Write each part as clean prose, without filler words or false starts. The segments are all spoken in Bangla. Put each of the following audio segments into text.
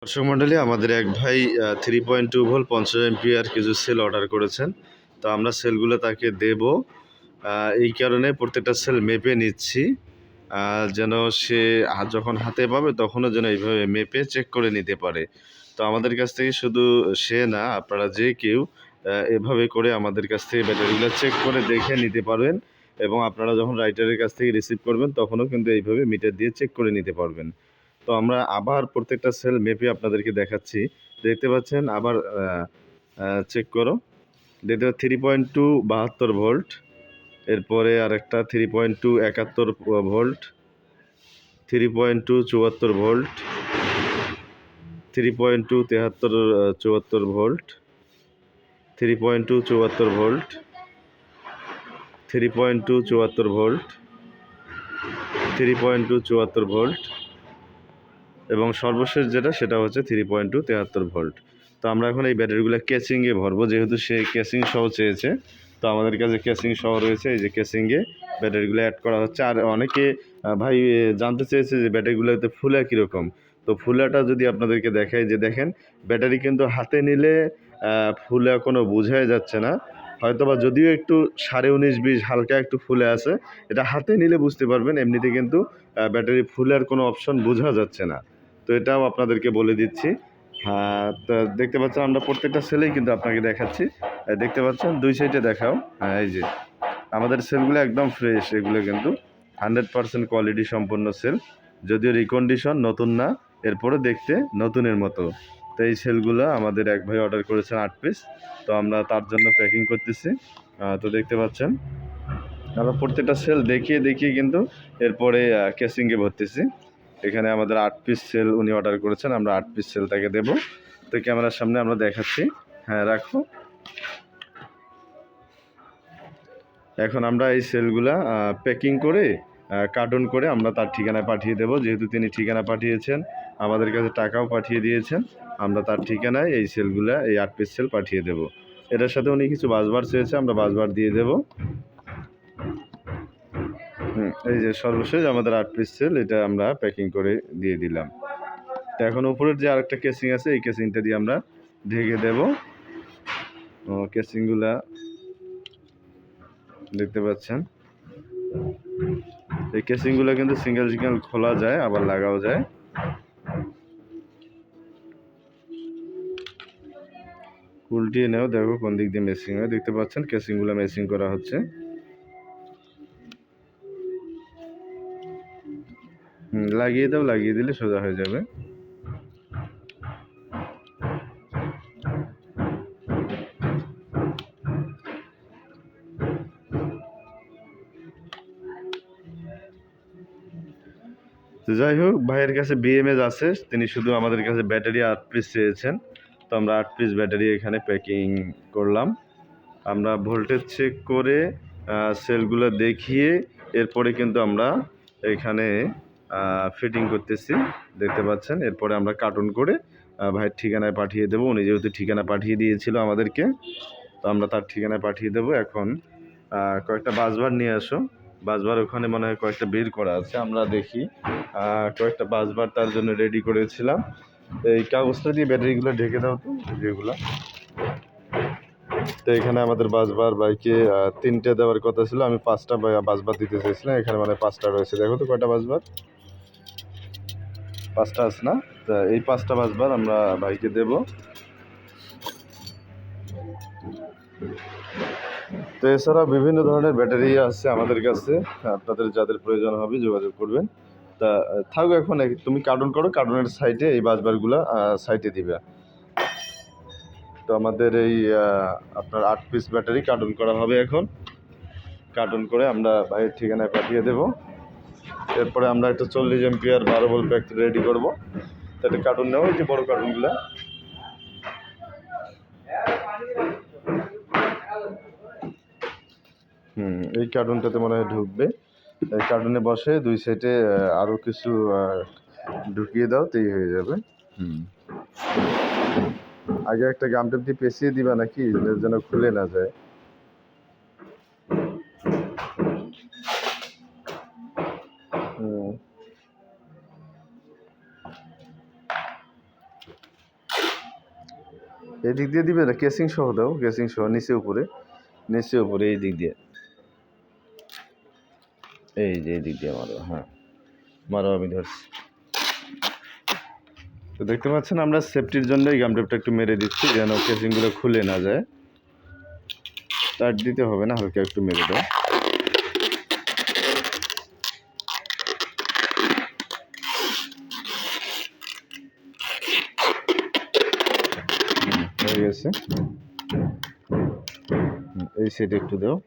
দর্শক মণ্ডলী, আমাদের এক ভাই 3.2 ভোল্ট 50 এম্পিয়ার কিছু সেল অর্ডার করেছেন। তো আমরা সেলগুলো তাকে দেব। এই কারণে প্রত্যেকটা সেল মেপে নিচ্ছি, যেন সে যখন হাতে পাবে তখনও যেন এইভাবে মেপে চেক করে নিতে পারে। তো আমাদের কাছ থেকে শুধু সে না, আপনারা যে কেউ এভাবে করে আমাদের কাছ থেকে ব্যাটারিগুলো চেক করে দেখে নিতে পারবেন, এবং আপনারা যখন রাইটারের কাছ থেকে রিসিভ করবেন তখনও কিন্তু এইভাবে মিটার দিয়ে চেক করে নিতে পারবেন। তো আমরা আবার প্রত্যেকটা সেল মেপে আপনাদেরকে দেখাচ্ছি। দেখতে পাচ্ছেন, আবার চেক করো। দেখতে 3.2 72 ভোল্ট, এরপরে আরেকটা 3.2 71 volt, 3.2 74 volt, 3.2 73 74 volt, 3.2 74 volt, 3.2 74 volt, 3.2 74 volt, এবং সর্বশেষ যেটা সেটা হচ্ছে 3.2 73 ভোল্ট। তো আমরা এখন এই ব্যাটারিগুলো কেসিংয়ে ভরবো, যেহেতু সে কেসিং সহ চেয়েছে। তো আমাদের কাছে কেসিং সহ রয়েছে, এই যে কেসিংয়ে ব্যাটারিগুলো অ্যাড করা হচ্ছে। আর অনেকে ভাই জানতে চেয়েছে যে ব্যাটারিগুলোতে ফুলা কীরকম। তো ফুলাটা যদি আপনাদেরকে দেখাই, যে দেখেন ব্যাটারি কিন্তু হাতে নিলে ফুলা কোনো বোঝাই যাচ্ছে না, হয়তোবা যদিও একটু 19.5-20 হালকা একটু ফুলে আছে, এটা হাতে নিলে বুঝতে পারবেন। এমনিতে কিন্তু ব্যাটারি ফুলার কোনো অপশন বোঝা যাচ্ছে না। তো এটাও আপনাদেরকে বলে দিচ্ছি। হ্যাঁ, তো দেখতে পাচ্ছেন আমরা প্রত্যেকটা সেলেই কিন্তু আপনাকে দেখাচ্ছি। দেখতে পাচ্ছেন দুই সাইডে দেখাও। হ্যাঁ, এই যে আমাদের সেলগুলো একদম ফ্রেশ, এগুলো কিন্তু 100% কোয়ালিটি সম্পন্ন সেল, যদিও রিকন্ডিশন নতুন না, এরপরে দেখতে নতুনের মতো। তো এই সেলগুলো আমাদের এক ভাই অর্ডার করেছেন 8 পিস। তো আমরা তার জন্য প্যাকিং করতেছি। তো দেখতে পাচ্ছেন আমরা প্রত্যেকটা সেল দেখিয়ে দেখিয়ে কিন্তু এরপরে কেসিংয়ে ভরতেছি। এখানে আমাদের 8 পিস সেল উনি অর্ডার করেছেন, আমরা 8 পিস সেল তাকে দেবো। তো ক্যামেরার সামনে আমরা দেখাচ্ছি। হ্যাঁ, রাখো। এখন আমরা এই সেলগুলা প্যাকিং করে কার্টন করে আমরা তার ঠিকানায় পাঠিয়ে দেব। যেহেতু তিনি ঠিকানা পাঠিয়েছেন, আমাদের কাছে টাকাও পাঠিয়ে দিয়েছেন, আমরা তার ঠিকানায় এই সেলগুলা, এই 8 পিস সেল পাঠিয়ে দেব। এটার সাথে উনি কিছু বাসবার চেয়েছে, আমরা বাসবার দিয়ে দেব। এই যে সর্বশেষ আমাদের 8 পিস সেল, এটা আমরা প্যাকিং করে দিয়ে দিলাম। তো এখন উপরের যে আরেকটা কেসিং আছে, এই কেসিংটা দিয়ে আমরা ঢেকে দেব। কেসিংগুলা দেখতে পাচ্ছেন, এই কেসিংগুলো কিন্তু সিঙ্গেল সিঙ্গেল খোলা যায়, আবার লাগাও যায়। উল্টিয়ে নেও, দেখো কোন দিক দিয়ে মেসিং হয়। দেখতে পাচ্ছেন কেসিংগুলো মেসিং করা হচ্ছে। লাগিয়ে দাও, লাগিয়ে দিলে সোজা হয়ে যাবে। যাই হোক, ভাইয়ের কাছে বিএমএস আছে, তিনি শুধু আমাদের কাছে ব্যাটারি 8 পিস চেয়েছেন। তো আমরা 8 পিস ব্যাটারি এখানে প্যাকিং করলাম। আমরা ভোল্টেজ চেক করে সেলগুলো দেখিয়ে এরপরে কিন্তু আমরা এখানে ফিটিং করতেছি, দেখতে পাচ্ছেন। এরপরে আমরা কার্টুন করে ভাইয়ের ঠিকানায় পাঠিয়ে দেবো। উনি যেহেতু ঠিকানা পাঠিয়ে দিয়েছিল আমাদেরকে, তো আমরা তার ঠিকানায় পাঠিয়ে দেবো। এখন কয়েকটা বাসবার নিয়ে আসো। বাসবার ওখানে মনে হয় কয়েকটা বের করা আছে, আমরা দেখি। কয়েকটা বাসবার তার জন্য রেডি করেছিলাম। এই কাগজটা দিয়ে ব্যাটারিগুলো ঢেকে দাও তো, যেগুলো। তো এখানে আমাদের বাসবার বাইকে 3টে দেওয়ার কথা ছিল, আমি 5টা বাসবার দিতে চেয়েছিলাম। এখানে মানে 5টা রয়েছে, দেখো তো কয়টা বাসবার। 5টা আছে না? তা এই 5টা বাসবার আমরা বাইকে দেব। তো এছাড়া বিভিন্ন ধরনের ব্যাটারি আছে আমাদের কাছে, আপনাদের যাদের প্রয়োজন হবে যোগাযোগ করবেন। তা থাকো, এখন তুমি কার্টুন করো, কার্টুনের সাইডে এই বাসবারগুলো সাইডে দিবে। তো আমাদের এই আপনার 8 পিস ব্যাটারি কার্টুন করা হবে। এখন কার্টুন করে আমরা ভাইয়ের ঠিকানায় পাঠিয়ে দেব। এরপরে আমরা একটা 40 এম্পিয়ার 12 ভোল্ট ব্যাগ রেডি করবো। তাতে কার্টুন নেওয়া, যে বড় কার্টুনগুলো। এই কার্টুনটাতে মনে হয় ঢুকবে। এই কার্টুনে বসে দুই সাইডে আরও কিছু ঢুকিয়ে দাও, তাই হয়ে যাবে। আগে একটা গামটেপ দিয়ে পেঁচিয়ে দিবা নাকি, যেন খুলে না যায়। এই দিক দিয়ে দিবে না, কেসিং সহ দাও, কেসিং সহ নিচে উপরে এই দিক দিয়ে, এই যে এই দিক দিয়ে মারো, হ্যাঁ মারো, আমি ধরছি। তো দেখতে পাচ্ছেন আমরা সেফটির জন্য এই গাম টেপটা একটু মেরে দিচ্ছি যেন কেসিংগুলো খুলে না যায়। টাইট দিতে হবে না, হালকা একটু মেরে দাও। হয়ে গেছে, এই সাইডে একটু দাও।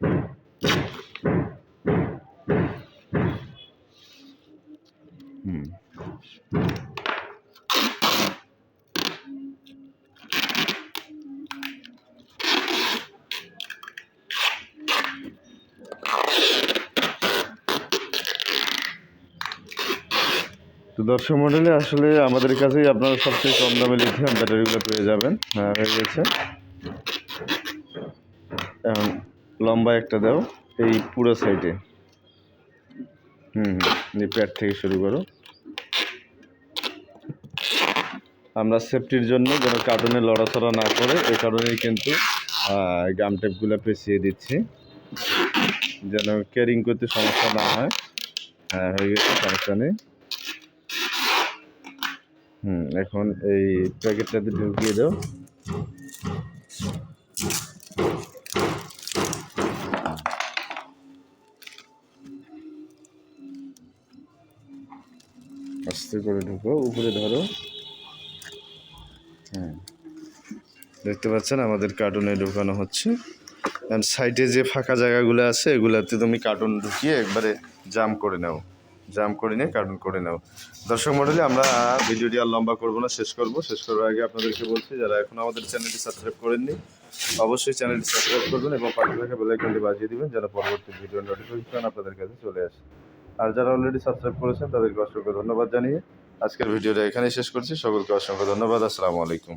তো দর্শক মডেলে আসলে আমাদের কাছেই আপনারা সবচেয়ে কম দামে লিথিয়াম ব্যাটারিগুলো পেয়ে যাবেন। হ্যাঁ হয়ে গেছে। এখন লম্বা একটা দাও এই পুরো সাইডে, প্যাড থেকে শুরু করো। আমরা সেফটির জন্য যেন কার্টুনে লড়াচড়া না করে এই কারণেই কিন্তু গাম টেপগুলো পেঁচিয়ে দিচ্ছি যেন ক্যারিং করতে সমস্যা না হয়। হ্যাঁ হয়ে গেছে, সমস্যা নেই। এখন এই প্যাকেটটাতে ঢুকিয়ে দাও। আস্তে করে ঢুকো, উপরে ধরো। দেখতে পাচ্ছেন আমাদের কার্টুনে ঢুকানো হচ্ছে। অ্যান্ড সাইডে যে ফাঁকা জায়গাগুলো আছে এগুলাতে তুমি কার্টুন ঢুকিয়ে একবারে জাম করে নাও, জাম করে নিয়ে কার্টুন করে নাও। দর্শক মণ্ডলী, আমরা ভিডিওটি আর লম্বা করবো না, শেষ করার আগে আপনাদেরকে বলছি যারা এখন আমাদের চ্যানেলটি সাবস্ক্রাইব করেননি অবশ্যই চ্যানেলটি সাবস্ক্রাইব করবেন এবং পাশে থাকা বেল আইকনটি বাজিয়ে দিবেন যেন পরবর্তী ভিডিওর নোটিফিকেশন আপনাদের কাছে চলে আসে। আর যারা অলরেডি সাবস্ক্রাইব করেছেন তাদেরকে অসংখ্য ধন্যবাদ জানিয়ে আজকের ভিডিওটা এখানেই শেষ করছি। সকলকে অসংখ্য ধন্যবাদ। আসসালামু আলাইকুম।